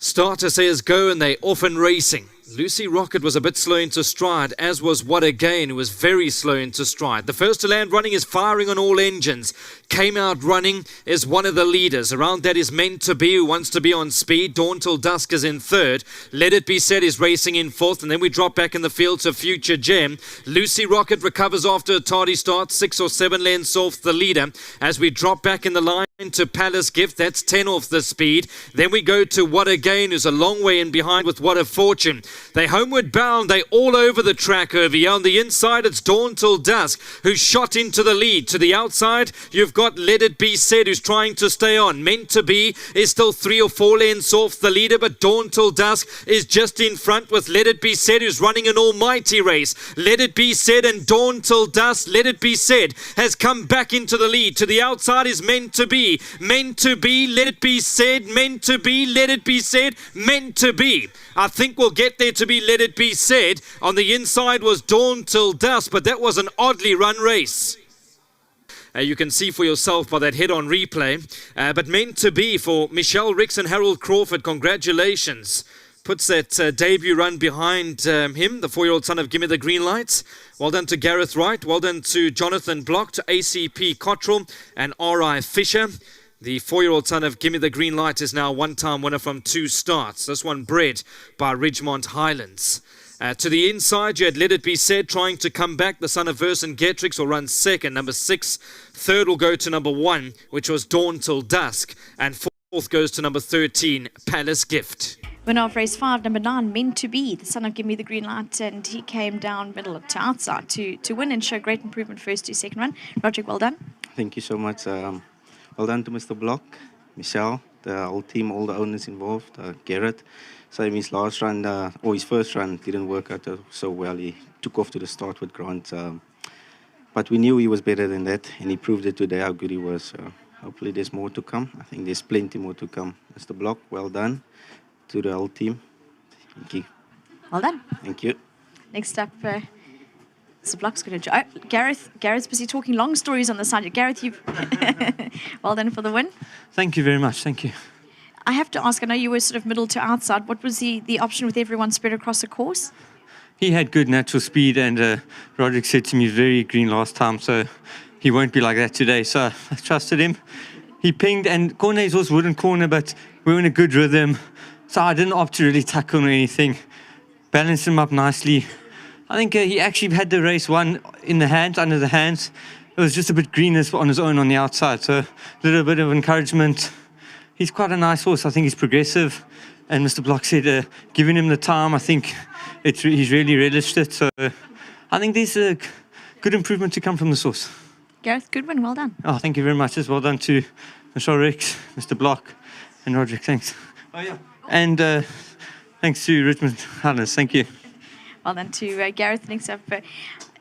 Starter says go and they off and racing. Lucy Rocket was a bit slow into stride, as was What Again, who was very slow into stride. The first to land running is firing on all engines. Came out running is one of the leaders. Around that is Meant to Be, who wants to be on speed. Dawn Till Dusk is in third. Let It Be Said is racing in fourth. And then we drop back in the field to Future Gem. Lucy Rocket recovers after a tardy start, 6 or 7 lengths off the leader. As we drop back in the line to Palace Gift, that's 10 off the speed. Then we go to What Again, who's a long way in behind with What a Fortune. They homeward bound, they all over the track over here. On the inside, it's Dawn Till Dusk, who's shot into the lead. To the outside, you've got Let It Be Said, who's trying to stay on. Meant to Be is still 3 or 4 lengths off the leader, but Dawn Till Dusk is just in front with Let It Be Said, who's running an almighty race. Let It Be Said and Dawn Till Dusk. Let It Be Said has come back into the lead. To the outside is Meant to Be. Meant to Be, Let It Be Said, Meant to Be, Let It Be Said, Meant to Be. I think we'll get there to be Let It Be Said. On the inside was Dawn Till Dusk, but that was an oddly run race. You can see for yourself by that head-on replay. But Meant to Be for Michelle Ricks and Harold Crawford, congratulations. Puts that debut run behind him, the 4-year-old son of Gimme the Green Lights. Well done to Gareth Wright. Well done to Jonathan Block, to ACP Cottrell and R.I. Fisher. The 4-year-old son of Gimme the Green Light is now a one-time winner from 2 starts. This one bred by Ridgemont Highlands. To the inside, you had Let It Be Said trying to come back. The son of Verse and Getrix will run second. Number 6. Third will go to number 1, which was Dawn Till Dusk. And fourth goes to number 13, Palace Gift. Winner of race 5, number 9, Meant to Be, the son of Give Me the Green Light, and he came down middle to outside to win and show great improvement first to second run. Roderick, well done. Thank you so much. Well done to Mr. Block, Michelle, the whole team, all the owners involved, Garrett. Same his last run, or his first run, didn't work out so well. He took off to the start with Grant. But we knew he was better than that, and he proved it today how good he was. Hopefully there's more to come. I think there's plenty more to come. Mr. Block, well done to the whole team. Thank you. Well done. Thank you. Next up, Mr. Block's going to... Gareth's busy talking long stories on the side. Gareth, you've... well done for the win. Thank you very much. Thank you. I have to ask, I know you were sort of middle to outside. What was the option with everyone spread across the course? He had good natural speed, and Roderick said to me very green last time, so he won't be like that today. So I trusted him. He pinged, and corner is also wooden corner, but we were in a good rhythm. So I didn't opt to really tackle him or anything. Balanced him up nicely. I think he actually had the race won in the hands, under the hands. It was just a bit greener on his own on the outside, so a little bit of encouragement. He's quite a nice horse. I think he's progressive. And Mr. Block said, giving him the time, I think he's really relished it. So I think there's a good improvement to come from this horse. Gareth, good win. Well done. Oh, thank you very much. Just well done to Michelle Ricks, Mr. Block, and Roderick. Thanks. Oh, yeah. And thanks to Richmond Highlands. Thank you. Well done to Gareth. Next up,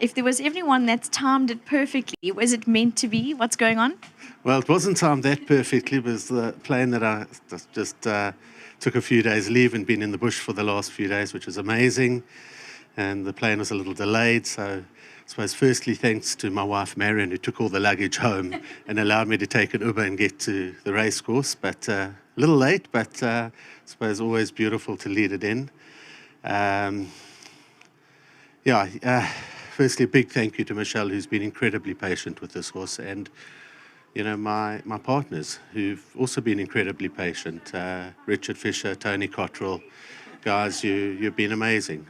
if there was anyone that's timed it perfectly, was it Meant to Be? What's going on? Well, it wasn't timed that perfectly. It was the plane that I just took a few days leave and been in the bush for the last few days, which was amazing. And the plane was a little delayed. So I suppose firstly, thanks to my wife, Marion, who took all the luggage home and allowed me to take an Uber and get to the race course. But a little late, but I suppose always beautiful to lead it in. Firstly, a big thank you to Michelle, who's been incredibly patient with this horse, and you know, my partners who've also been incredibly patient. Richard Fisher, Tony Cottrell, guys, you've been amazing.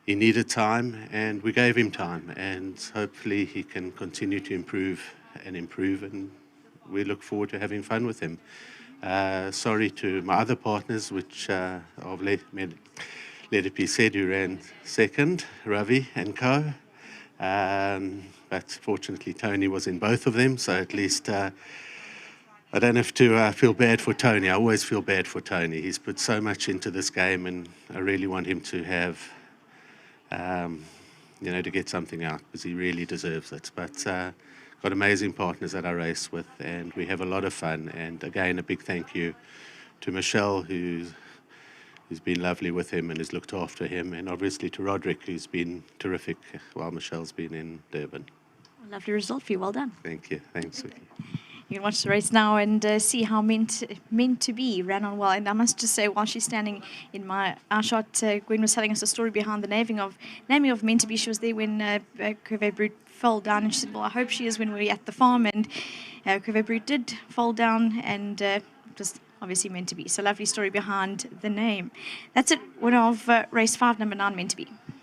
He needed time, and we gave him time, and hopefully he can continue to improve, and we look forward to having fun with him. Sorry to my other partners, which of Let It Be Said, who ran second, Ravi and co. But fortunately, Tony was in both of them, so at least I don't have to feel bad for Tony. I always feel bad for Tony. He's put so much into this game, and I really want him to have, to get something out, because he really deserves it. But got amazing partners that I race with, and we have a lot of fun. And again, a big thank you to Michelle, who's been lovely with him and has looked after him, and obviously to Roderick, who's been terrific while Michelle's been in Durban. Lovely result for you. Well done. Thank you. Thanks, Vicky. You can watch the race now and see how meant to be ran on well. And I must just say, while she's standing in our shot, Gwen was telling us a story behind the naming of meant to be. She was there when Curve Brute fell down, and she said, "Well, I hope she is when we're at the farm." And Curve Brute did fall down, and it was obviously meant to be. So lovely story behind the name. That's it. Winner of race 5, number 9, meant to be.